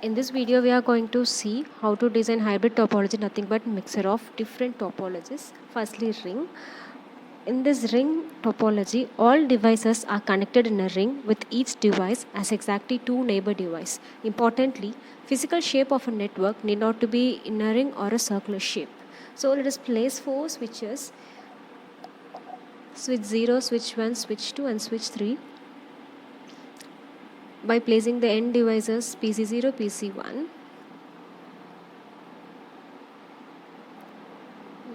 In this video, we are going to see how to design hybrid topology, nothing but mixture of different topologies. Firstly, ring. In this ring topology, all devices are connected in a ring with each device as exactly two neighbor devices. Importantly, physical shape of a network need not to be in a ring or a circular shape. So let us place 4 switches: switch 0, switch 1, switch 2 and switch 3. By placing the end devices PC0, PC1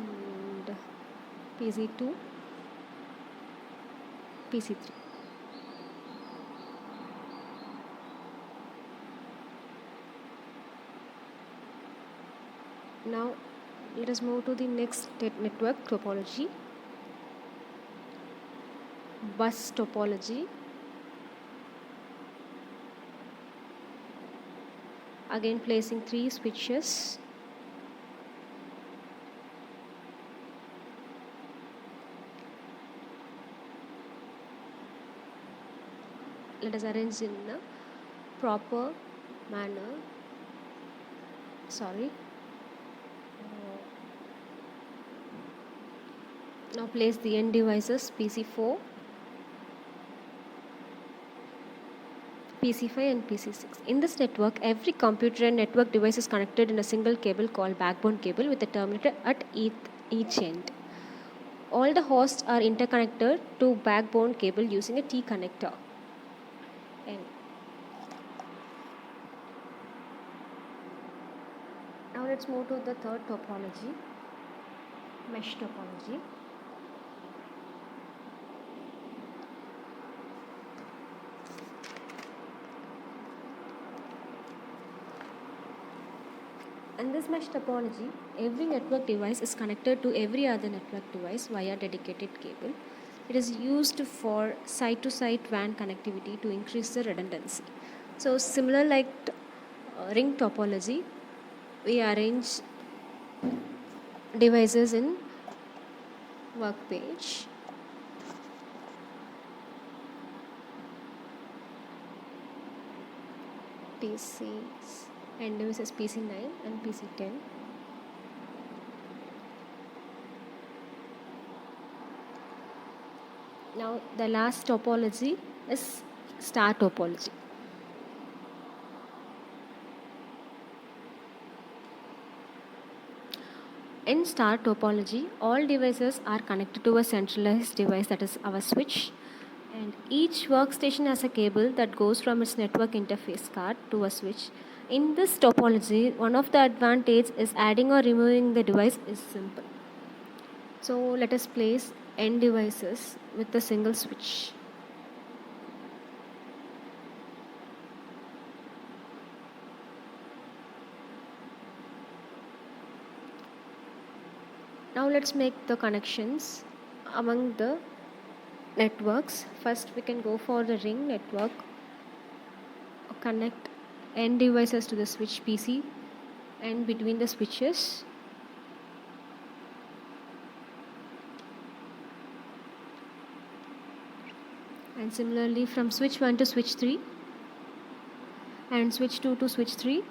and PC2, PC3. Now let us move to the next network topology, bus topology. Again placing 3 switches. Let us arrange in a proper manner. Now place the end devices PC4, PC5 and PC6. In this network, every computer and network device is connected in a single cable called backbone cable with a terminator at each end. All the hosts are interconnected to backbone cable using a T connector. Now let's move to the third topology, mesh topology. In this mesh topology, every network device is connected to every other network device via dedicated cable. It is used for site-to-site WAN connectivity to increase the redundancy. So similar like ring topology, we arrange devices in work page. PCs and devices PC9 and PC10. Now the last topology is star topology. In star topology, all devices are connected to a centralized device, that is our switch, and each workstation has a cable that goes from its network interface card to a switch. In this topology, one of the advantages is adding or removing the device is simple. So let us place end devices with a single switch. Now let's make the connections among the networks. First we can go for the ring network. Connect end devices to the switch PC and between the switches. And similarly from switch 1 to switch 3 and switch 2 to switch 3,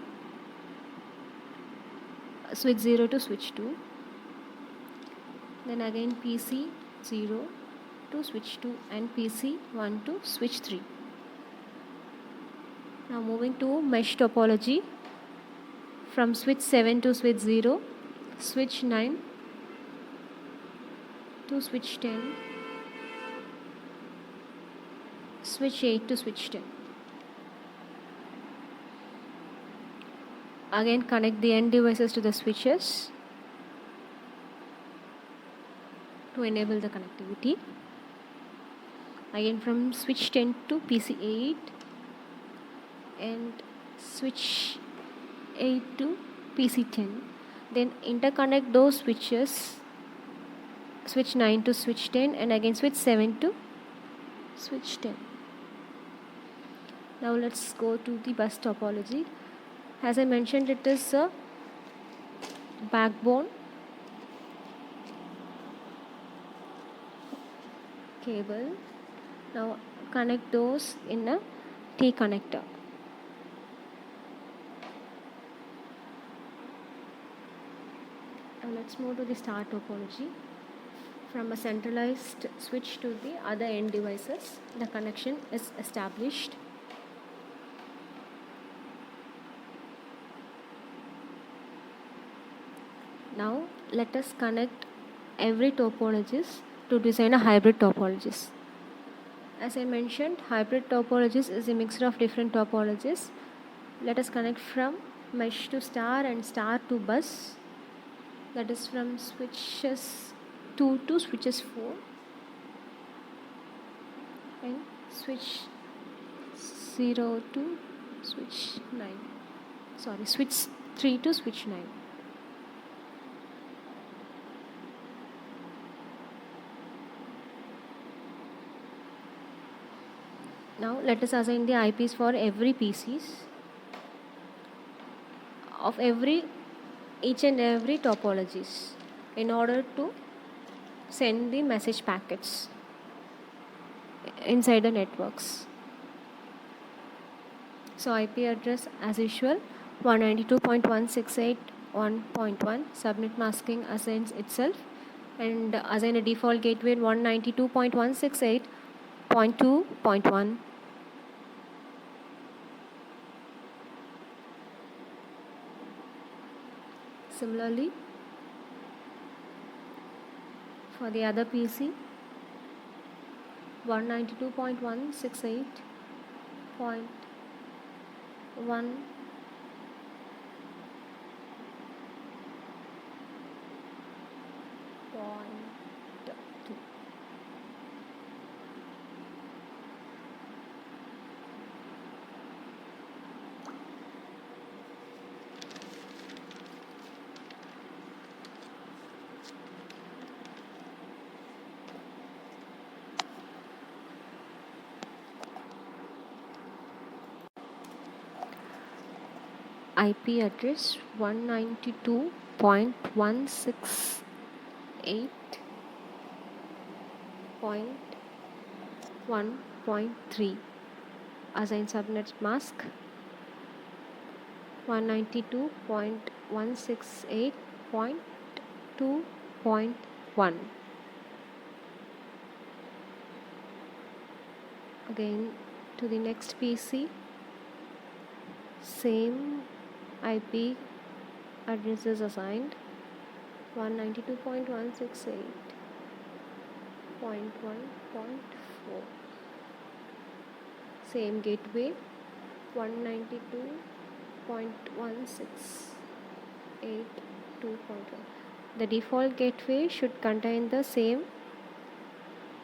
switch 0 to switch 2, then again PC 0 to switch 2 and PC 1 to switch 3. Now moving to mesh topology, from switch 7 to switch 0, switch 9 to switch 10, switch 8 to switch 10. Again connect the end devices to the switches to enable the connectivity. Again from switch 10 to PC8 and switch 8 to PC10. Then interconnect those switches, switch 9 to switch 10 and again switch 7 to switch 10. Now let's go to the bus topology. As I mentioned, it is a backbone cable. Now connect those in a T connector. let's move to the star topology. From a centralized switch to the other end devices, the connection is established. Now let us connect every topologist to design a hybrid topologist. As I mentioned, hybrid topologist is a mixture of different topologies. Let us connect from mesh to star and star to bus. That is from switches 2 to switches 4 and switch 0 to switch 9. Sorry, switch 3 to switch 9. Now let us assign the IPs for every PCs of each and every topologies in order to send the message packets inside the networks. So IP address as usual 192.168.1.1. Subnet masking assigns itself and assign a default gateway 192.168.2.1. Similarly, for the other PC, 192.168.1.2. IP address 192.168.1.3. Assign subnet mask 192.168.2.1. Again to the next PC, same IP address is assigned 192.168.1.4. Same gateway 192.168.2.1. The default gateway should contain the same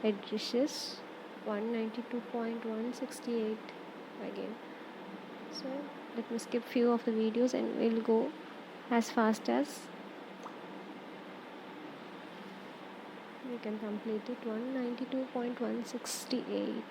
addresses 192.168 again. So let me skip few of the videos and we'll go as fast as we can complete it. 192.168.7.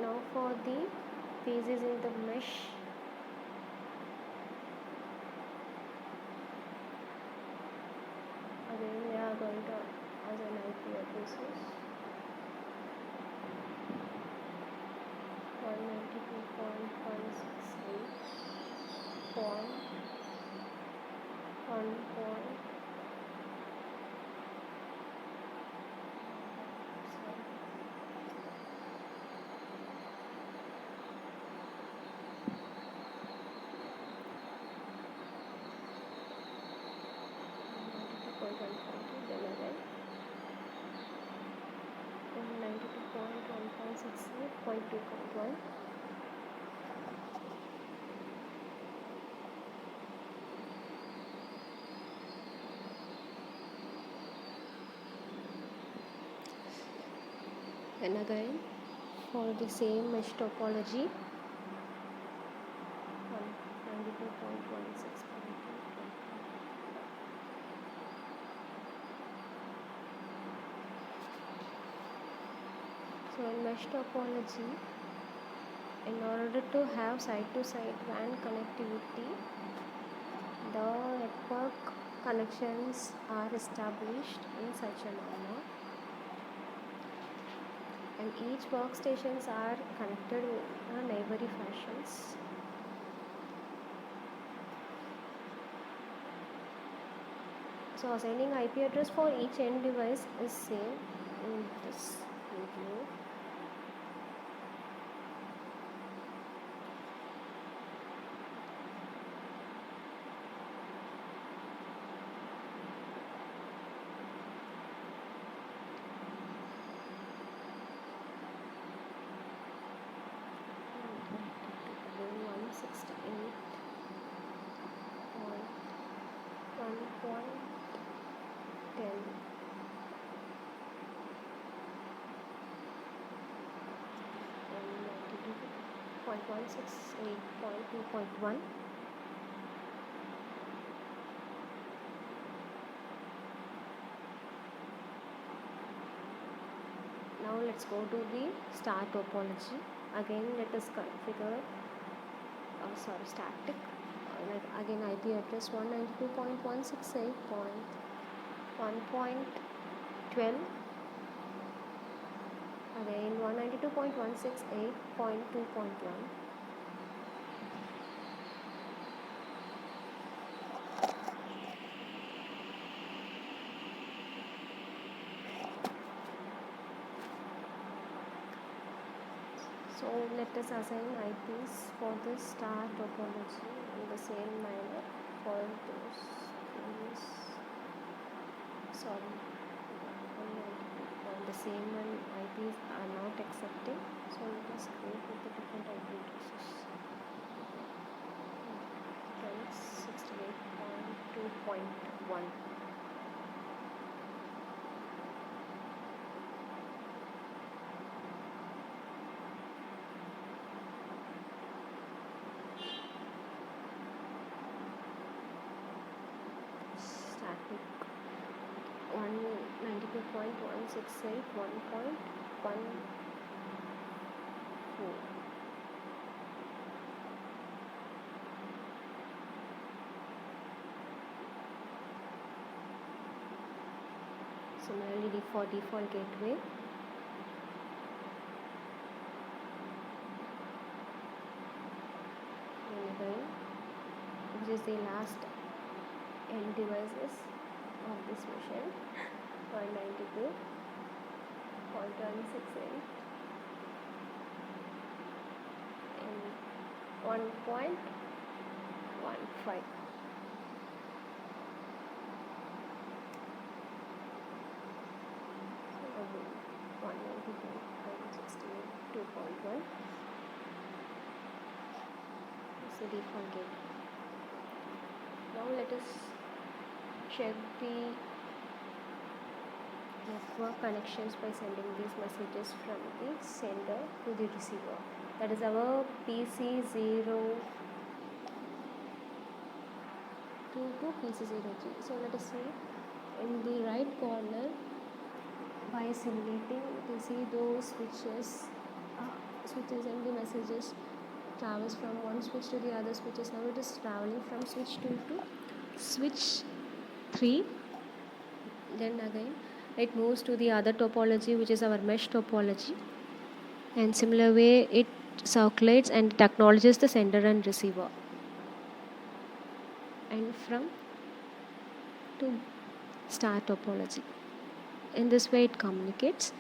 Now for the pieces in the mesh, again we are going to assign IP addresses 192.168.1. Then again 192.168.2.1. And again for the same mesh topology 192.168. mesh topology, in order to have side-to-side WAN connectivity, the network connections are established in such a manner, and each workstations are connected in neighborly fashions. So assigning IP address for each end device is same in this video. Point 168.2.1. Now let's go to the star topology. Again, let us configure static. Again, IP address 192.168.1.12. Again, 192.168.2.1. So let us assign IPs for the star topology in the same manner for those previous. The same one IPs are not accepting, so let us create with the different IP addresses. 68.2.1. Static 192.168.1.14. Similarly, for default gateway, which is the last end devices of this machine, 192.168 and 1.15. 192.168.2.1 is the default gate. Now let us check the network connections by sending these messages from the sender to the receiver. That is our PC02 to PC03. So let us see in the right corner, by simulating, we see those switches and the messages travels from one switch to the other switches. Now it is traveling from switch 2 to switch 3. Then again it moves to the other topology, which is our mesh topology, and similar way it circulates and it acknowledges the sender and receiver, and from to star topology. In this way it communicates.